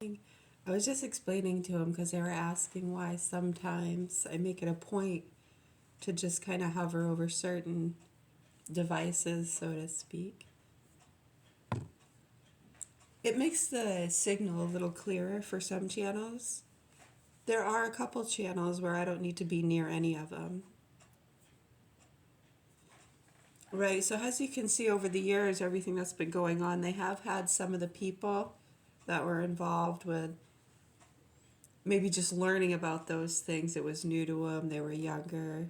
I was just explaining to him because they were asking why sometimes I make it a point to just kind of hover over certain devices, so to speak. It makes the signal a little clearer for some channels. There are a couple channels where I don't need to be near any of them. Right, so as you can see over the years, everything that's been going on, they have had some of the people that were involved with maybe just learning about those things. It was new to them, they were younger.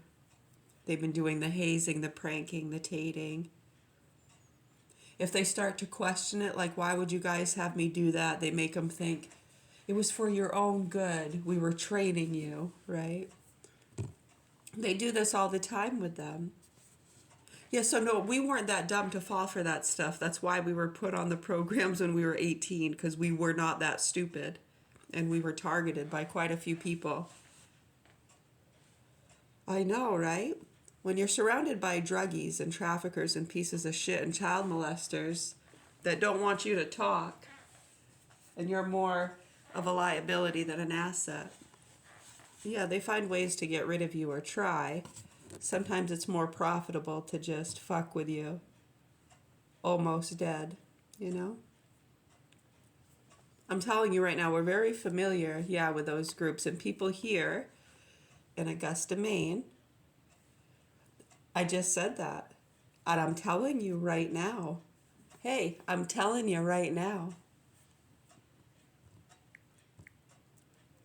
They've been doing the hazing, the pranking, the tating. If they start to question it, like, why would you guys have me do that? They make them think it was for your own good. We were training you, right? They do this all the time with them. Yeah, so no, we weren't that dumb to fall for that stuff. That's why we were put on the programs when we were 18, because we were not that stupid. And we were targeted by quite a few people. I know, right? When you're surrounded by druggies and traffickers and pieces of shit and child molesters that don't want you to talk, and you're more of a liability than an asset, yeah, they find ways to get rid of you or try. Sometimes it's more profitable to just fuck with you almost dead, you know? I'm telling you right now, we're very familiar, yeah, with those groups. And people here in Augusta, Maine, I just said that. And I'm telling you right now. Hey, I'm telling you right now.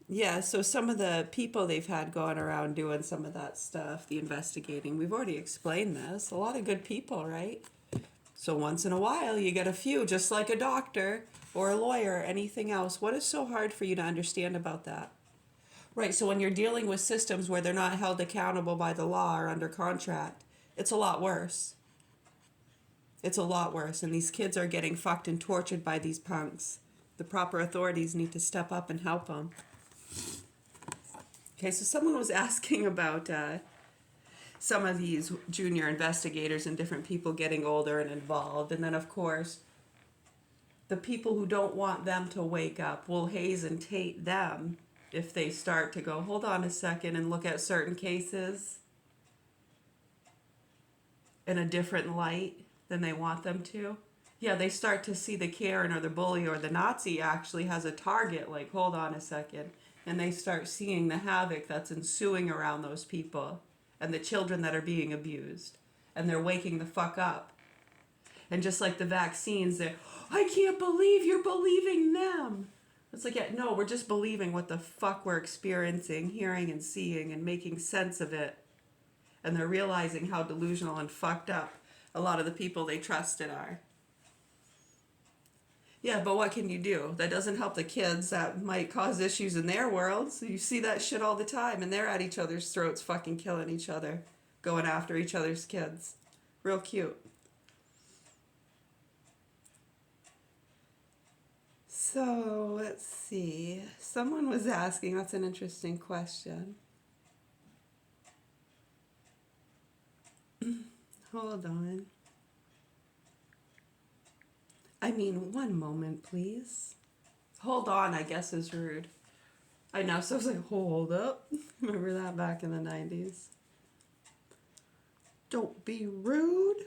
Yeah, so some of the people they've had going around doing some of that stuff, the investigating, we've already explained this. A lot of good people, right? So once in a while, you get a few, just like a doctor or a lawyer, anything else. What is so hard for you to understand about that? Right, so when you're dealing with systems where they're not held accountable by the law or under contract, it's a lot worse. It's a lot worse, and these kids are getting fucked and tortured by these punks. The proper authorities need to step up and help them. Okay, so someone was asking about some of these junior investigators and different people getting older and involved, and then of course, the people who don't want them to wake up will haze and tate them if they start to go, hold on a second, and look at certain cases in a different light than they want them to. Yeah, they start to see the Karen or the bully or the Nazi actually has a target, like, hold on a second. And they start seeing the havoc that's ensuing around those people and the children that are being abused. And they're waking the fuck up. And just like the vaccines, they're, I can't believe you're believing them. It's like, yeah, no, we're just believing what the fuck we're experiencing, hearing and seeing and making sense of it. And they're realizing how delusional and fucked up a lot of the people they trusted are. Yeah, but what can you do? That doesn't help the kids. That might cause issues in their worlds. You see that shit all the time, and they're at each other's throats fucking killing each other, going after each other's kids. Real cute. So, let's see. Someone was asking, that's an interesting question. Hold on. I mean, one moment, please. Hold on, I guess, is rude. I know, so I was like, hold up. Remember that back in the 90s? Don't be rude.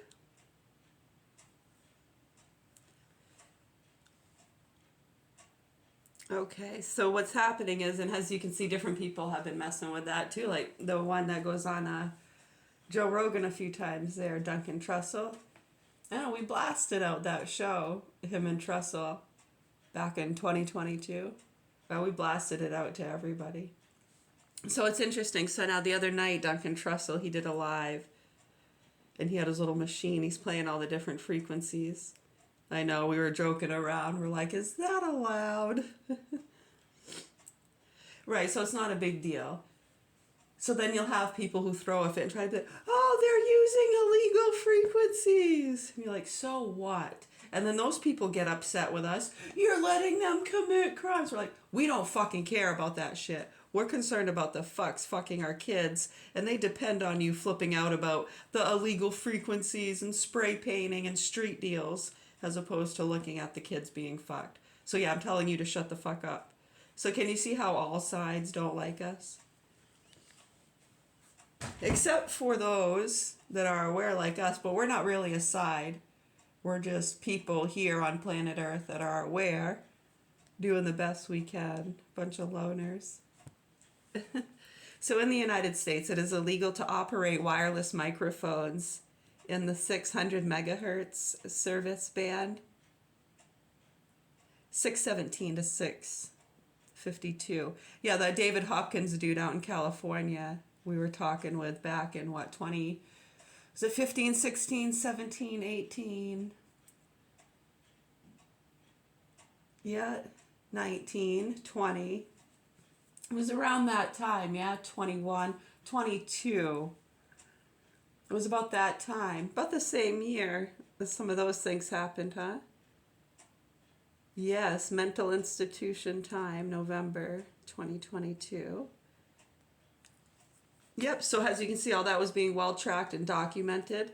Okay, so what's happening is, and as you can see, different people have been messing with that too. Like the one that goes on Joe Rogan a few times there, Duncan Trussell. I know, we blasted out that show, him and Trussell, back in 2022. Well, we blasted it out to everybody. So it's interesting. So now the other night, Duncan Trussell, he did a live, and he had his little machine. He's playing all the different frequencies. I know, we were joking around. We're like, is that allowed? Right, so it's not a big deal. So then you'll have people who throw a fit and try to be, oh, they're using illegal frequencies. And you're like, so what? And then those people get upset with us. You're letting them commit crimes. We're like, we don't fucking care about that shit. We're concerned about the fucks fucking our kids, and they depend on you flipping out about the illegal frequencies and spray painting and street deals, as opposed to looking at the kids being fucked. So yeah, I'm telling you to shut the fuck up. So can you see how all sides don't like us? Except for those that are aware like us, but we're not really a side. We're just people here on planet Earth that are aware, doing the best we can. Bunch of loners. So in the United States, it is illegal to operate wireless microphones in the 600 megahertz service band, 617 to 652. Yeah, that David Hopkins dude out in California we were talking with back in what, 20, was it 15, 16, 17, 18? Yeah, 19, 20. It was around that time, yeah, 21, 22. It was about that time, about the same year that some of those things happened, huh? Yes, mental institution time, November 2022. Yep, so as you can see, all that was being well tracked and documented.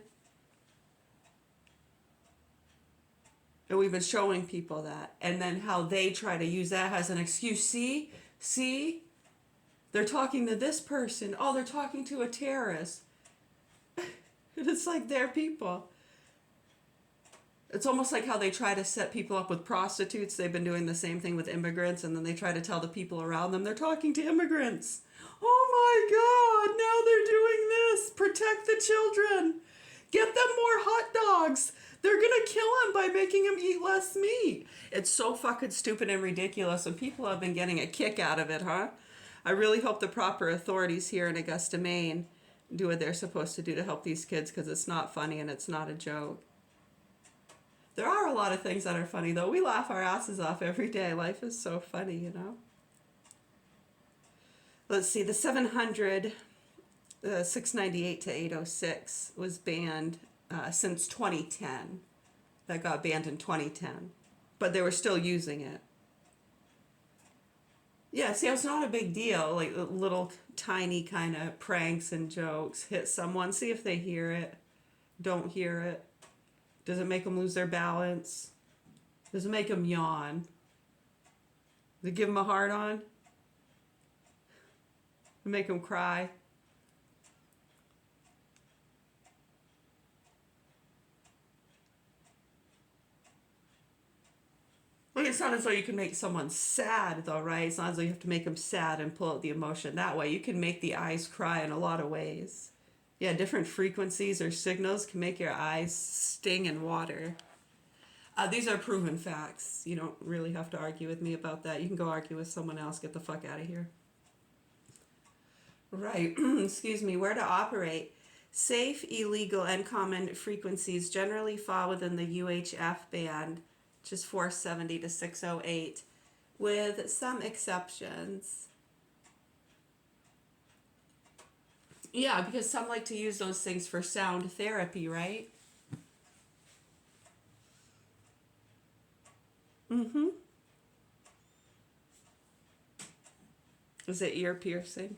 And we've been showing people that. And then how they try to use that as an excuse. See, they're talking to this person. Oh, they're talking to a terrorist. And it's like they're people. It's almost like how they try to set people up with prostitutes. They've been doing the same thing with immigrants, and then they try to tell the people around them they're talking to immigrants. Oh my God, now they're doing this. Protect the children. Get them more hot dogs. They're gonna kill him by making him eat less meat. It's so fucking stupid and ridiculous, and people have been getting a kick out of it, huh? I really hope the proper authorities here in Augusta, Maine do what they're supposed to do to help these kids, because it's not funny and it's not a joke. There are a lot of things that are funny, though. We laugh our asses off every day. Life is so funny, you know? Let's see, the 700, 698 to 806 was banned since 2010. That got banned in 2010. But they were still using it. Yeah, see, it's not a big deal. Like little tiny kind of pranks and jokes. Hit someone, see if they hear it. Don't hear it. Does it make them lose their balance? Does it make them yawn? Does it give them a hard on? Does it make them cry? Like, it's not as though you can make someone sad, though, right? It's not as though you have to make them sad and pull out the emotion that way. You can make the eyes cry in a lot of ways. Yeah, different frequencies or signals can make your eyes sting and water. These are proven facts. You don't really have to argue with me about that. You can go argue with someone else. Get the fuck out of here. Right. Excuse me. Where to operate. Safe, illegal, and common frequencies generally fall within the UHF band, which is 470 to 608, with some exceptions. Yeah, because some like to use those things for sound therapy, right? Mm-hmm. Is it ear piercing?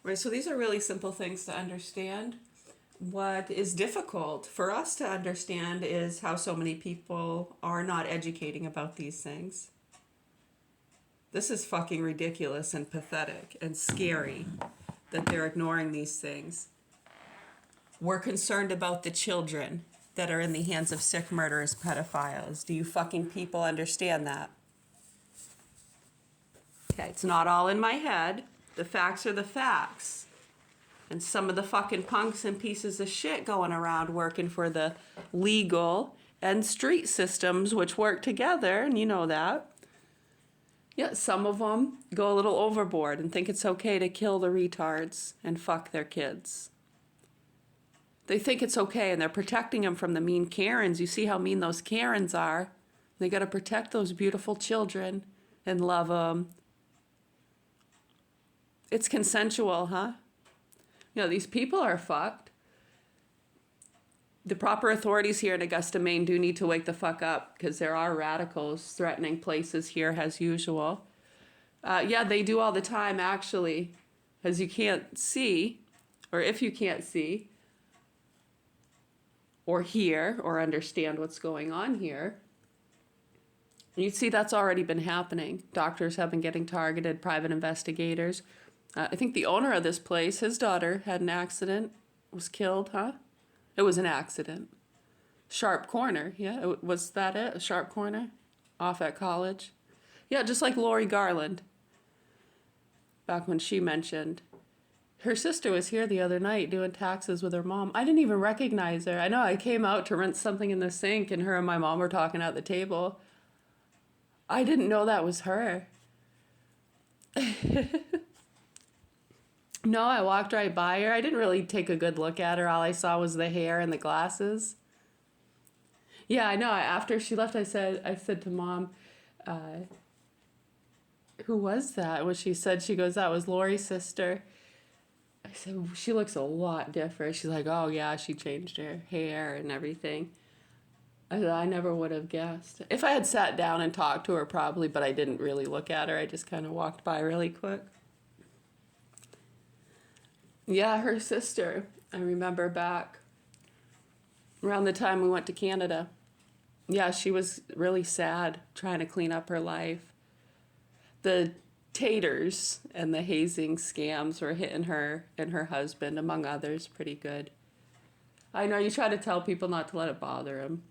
Right, so these are really simple things to understand. What is difficult for us to understand is how so many people are not educating about these things. This is fucking ridiculous and pathetic and scary that they're ignoring these things. We're concerned about the children that are in the hands of sick murderers, pedophiles. Do you fucking people understand that? Okay, it's not all in my head. The facts are the facts. And some of the fucking punks and pieces of shit going around working for the legal and street systems, which work together, and you know that. Yeah, some of them go a little overboard and think it's okay to kill the retards and fuck their kids. They think it's okay, and they're protecting them from the mean Karens. You see how mean those Karens are. They got to protect those beautiful children and love them. It's consensual, huh? You know, these people are fucked. The proper authorities here in Augusta, Maine do need to wake the fuck up, because there are radicals threatening places here as usual. Yeah, they do all the time, actually, as you can't see, or if you can't see. or hear or understand what's going on here. You'd see that's already been happening. Doctors have been getting targeted, private investigators. I think the owner of this place, his daughter had an accident, was killed, huh? It was an accident. Sharp corner, yeah, was that it? A sharp corner? Off at college? Yeah, just like Lori Garland, back when she mentioned. Her sister was here the other night doing taxes with her mom. I didn't even recognize her. I know I came out to rinse something in the sink and her and my mom were talking at the table. I didn't know that was her. No, I walked right by her. I didn't really take a good look at her. All I saw was the hair and the glasses. Yeah, I know. After she left, I said to Mom, who was that? When she said, she goes, that was Lori's sister. I said, she looks a lot different. She's like, oh yeah, she changed her hair and everything. I said, I never would have guessed. If I had sat down and talked to her, probably, but I didn't really look at her. I just kind of walked by really quick. Yeah, her sister. I remember back around the time we went to Canada. Yeah, she was really sad, trying to clean up her life. The taters and the hazing scams were hitting her and her husband, among others, pretty good. I know, you try to tell people not to let it bother them.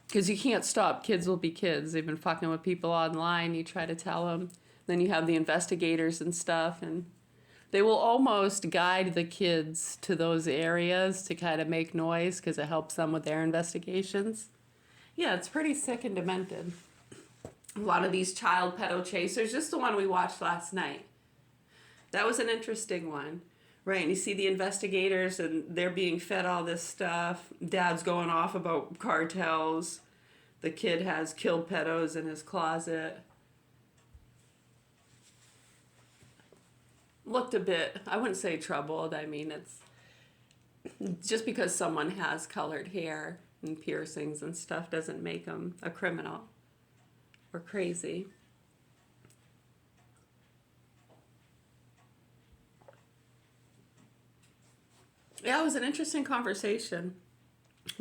Because you can't stop. Kids will be kids. They've been fucking with people online. You try to tell them. Then you have the investigators and stuff, and they will almost guide the kids to those areas to kind of make noise because it helps them with their investigations. Yeah, it's pretty sick and demented. A lot of these child pedo chasers, just the one we watched last night. That was an interesting one. Right, and you see the investigators and they're being fed all this stuff. Dad's going off about cartels. The kid has killed pedos in his closet. Looked a bit, I wouldn't say troubled. I mean, it's just because someone has colored hair and piercings and stuff doesn't make them a criminal or crazy. Yeah, it was an interesting conversation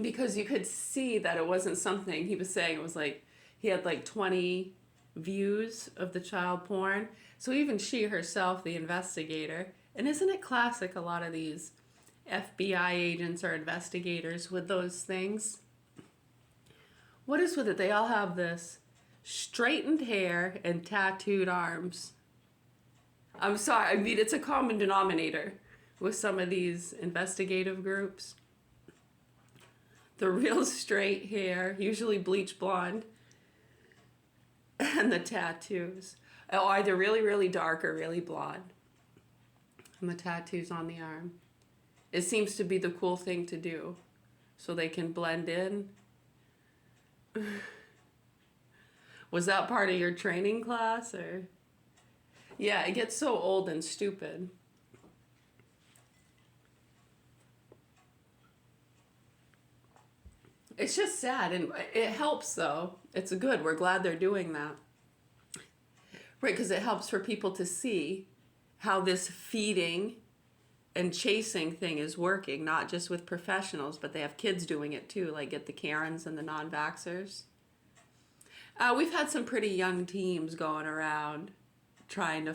because you could see that it wasn't something he was saying. It was like he had like 20 views of the child porn. So even she herself, the investigator, and isn't it classic, a lot of these FBI agents or investigators with those things? What is with it? They all have this straightened hair and tattooed arms. I'm sorry, I mean, it's a common denominator with some of these investigative groups. The real straight hair, usually bleach blonde, and the tattoos. Oh, either really, really dark or really blonde. And the tattoos on the arm. It seems to be the cool thing to do, so they can blend in. Was that part of your training class, or? Yeah, it gets so old and stupid. It's just sad, and it helps, though. It's good. We're glad they're doing that. Right, because it helps for people to see how this feeding and chasing thing is working, not just with professionals, but they have kids doing it too, like get the Karens and the non-vaxxers. We've had some pretty young teams going around trying to